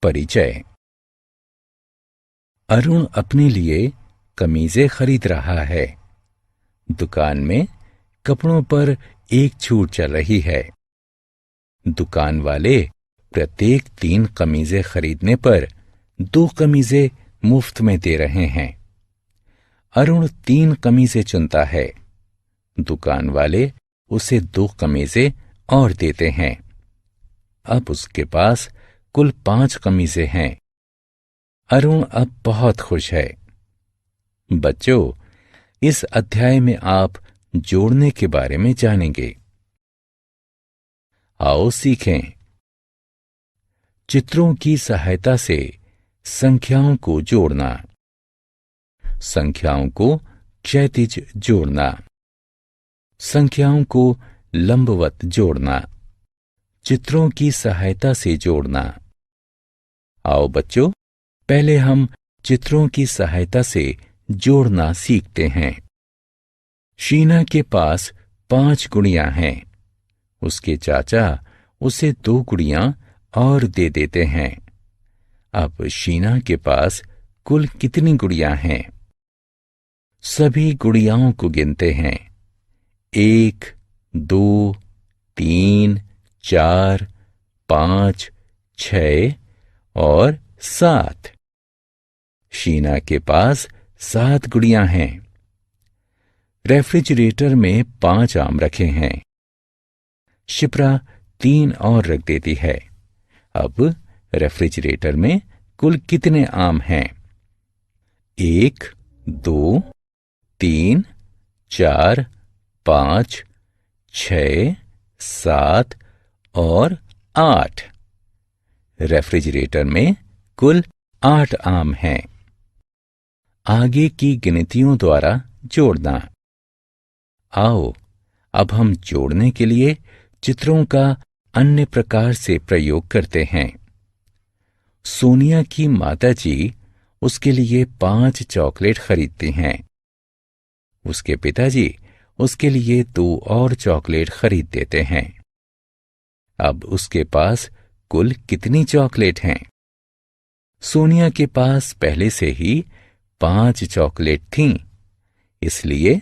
परिचय। अरुण अपने लिए कमीजें खरीद रहा है। दुकान में कपड़ों पर एक छूट चल रही है। दुकान वाले प्रत्येक 3 कमीजें खरीदने पर 2 कमीजें मुफ्त में दे रहे हैं। अरुण 3 कमीजें चुनता है। दुकान वाले उसे 2 कमीजें और देते हैं। अब उसके पास कुल 5 कमीजें हैं। अरुण अब बहुत खुश है। बच्चों, इस अध्याय में आप जोड़ने के बारे में जानेंगे। आओ सीखें। चित्रों की सहायता से संख्याओं को जोड़ना। संख्याओं को क्षैतिज जोड़ना। संख्याओं को लंबवत जोड़ना। चित्रों की सहायता से जोड़ना। आओ बच्चों, पहले हम चित्रों की सहायता से जोड़ना सीखते हैं। शीना के पास 5 गुड़ियां हैं। उसके चाचा उसे 2 गुड़ियां और दे देते हैं। अब शीना के पास कुल कितनी गुड़ियां हैं? सभी गुड़ियाओं को गिनते हैं। 1, 2, 3, 4, 5, 6 और 7। शीना के पास 7 गुड़ियां हैं। रेफ्रिजरेटर में 5 आम रखे हैं। शिप्रा 3 और रख देती है। अब रेफ्रिजरेटर में कुल कितने आम हैं? 1, 2, 3, 4, 5, 6, 7 और 8। रेफ्रिजरेटर में कुल 8 आम हैं। आगे की गिनतियों द्वारा जोड़ना। आओ, अब हम जोड़ने के लिए चित्रों का अन्य प्रकार से प्रयोग करते हैं। सोनिया की माताजी उसके लिए 5 चॉकलेट खरीदती हैं। उसके पिताजी उसके लिए 2 और चॉकलेट खरीद देते हैं। अब उसके पास कुल कितनी चॉकलेट हैं? सोनिया के पास पहले से ही 5 चॉकलेट थीं, इसलिए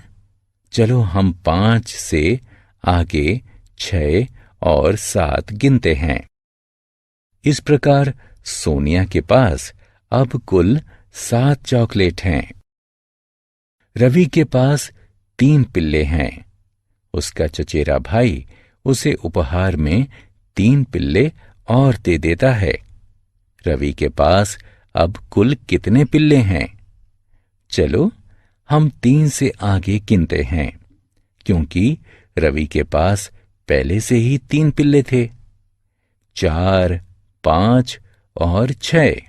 चलो हम 5 से आगे 6 और 7 गिनते हैं। इस प्रकार सोनिया के पास अब कुल 7 चॉकलेट हैं। रवि के पास 3 पिल्ले हैं। उसका चचेरा भाई उसे उपहार में 3 पिल्ले और दे देता है। रवि के पास अब कुल कितने पिल्ले हैं? चलो हम 3 से आगे गिनते हैं, क्योंकि रवि के पास पहले से ही 3 पिल्ले थे। 4, 5 और 6।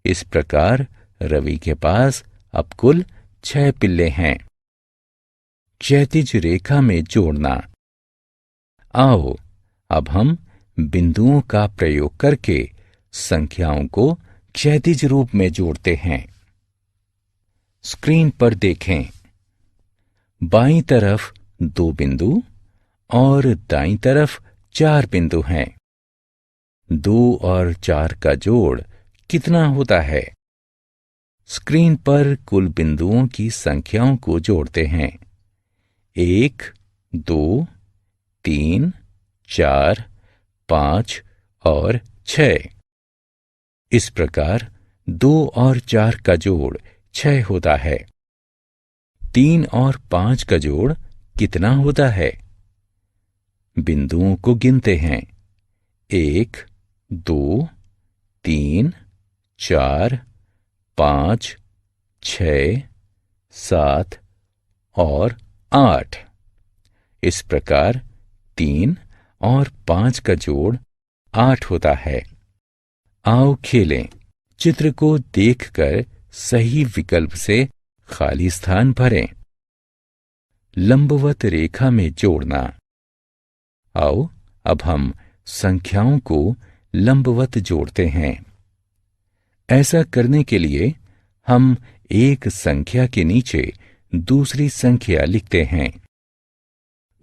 इस प्रकार रवि के पास अब कुल 6 पिल्ले हैं। क्षैतिज रेखा में जोड़ना। आओ, अब हम बिंदुओं का प्रयोग करके संख्याओं को क्षैतिज रूप में जोड़ते हैं। स्क्रीन पर देखें। बाईं तरफ 2 बिंदु और दाईं तरफ 4 बिंदु हैं। 2 और 4 का जोड़ कितना होता है? स्क्रीन पर कुल बिंदुओं की संख्याओं को जोड़ते हैं। 1, 2, 3, 4, 5 और 6। इस प्रकार 2 और 4 का जोड़ 6 होता है। 3 और 5 का जोड़ कितना होता है? बिंदुओं को गिनते हैं। 1, 2, 3, 4, 5, 6, 7 और 8। इस प्रकार 3 और 5 का जोड़ 8 होता है। आओ खेलें। चित्र को देखकर सही विकल्प से खाली स्थान भरें। लंबवत रेखा में जोड़ना। आओ, अब हम संख्याओं को लंबवत जोड़ते हैं। ऐसा करने के लिए हम एक संख्या के नीचे दूसरी संख्या लिखते हैं।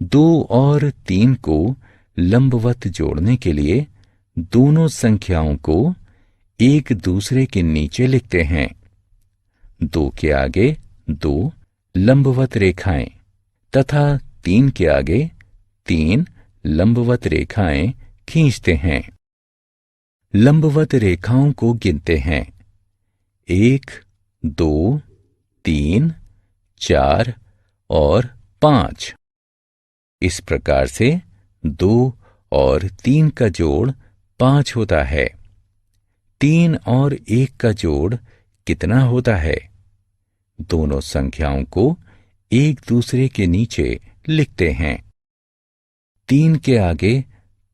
2 और 3 को लंबवत जोड़ने के लिए दोनों संख्याओं को एक दूसरे के नीचे लिखते हैं। 2 के आगे 2 लंबवत रेखाएं तथा 3 के आगे 3 लंबवत रेखाएं खींचते हैं। लंबवत रेखाओं को गिनते हैं। 1, 2, 3, 4 और 5। इस प्रकार से 2 और 3 का जोड़ 5 होता है। 3 और 1 का जोड़ कितना होता है? दोनों संख्याओं को एक दूसरे के नीचे लिखते हैं। 3 के आगे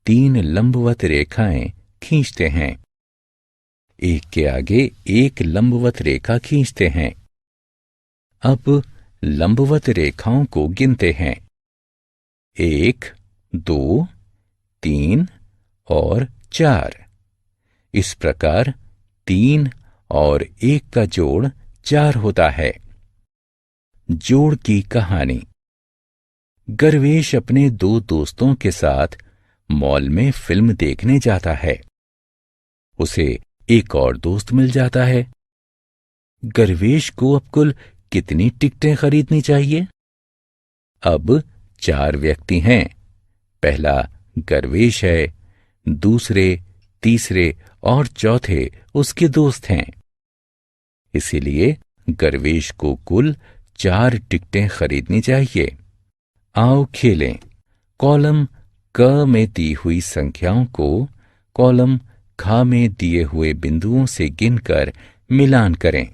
3 लंबवत रेखाएं खींचते हैं। 1 के आगे 1 लंबवत रेखा खींचते हैं। अब लंबवत रेखाओं को गिनते हैं। 1, 2, 3 और 4। इस प्रकार 3 और 1 का जोड़ 4 होता है। जोड़ की कहानी। गर्वेश अपने 2 दोस्तों के साथ मॉल में फिल्म देखने जाता है। उसे एक और दोस्त मिल जाता है। गर्वेश को अब कुल कितनी टिकटें खरीदनी चाहिए? अब 4 व्यक्ति हैं। पहला गर्वेश है, दूसरे, तीसरे और चौथे उसके दोस्त हैं। इसीलिए गर्वेश को कुल 4 टिकटें खरीदनी चाहिए। आओ खेलें। कॉलम क में दी हुई संख्याओं को कॉलम ख में दिए हुए बिंदुओं से गिनकर मिलान करें।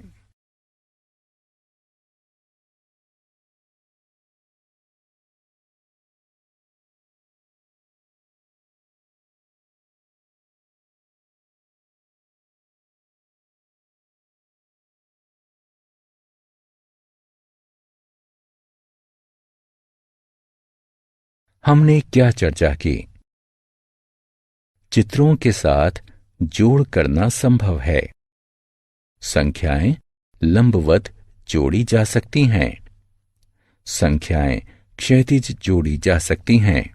हमने क्या चर्चा की? चित्रों के साथ जोड़ करना संभव है। संख्याएं लंबवत जोड़ी जा सकती हैं। संख्याएं क्षैतिज जोड़ी जा सकती हैं।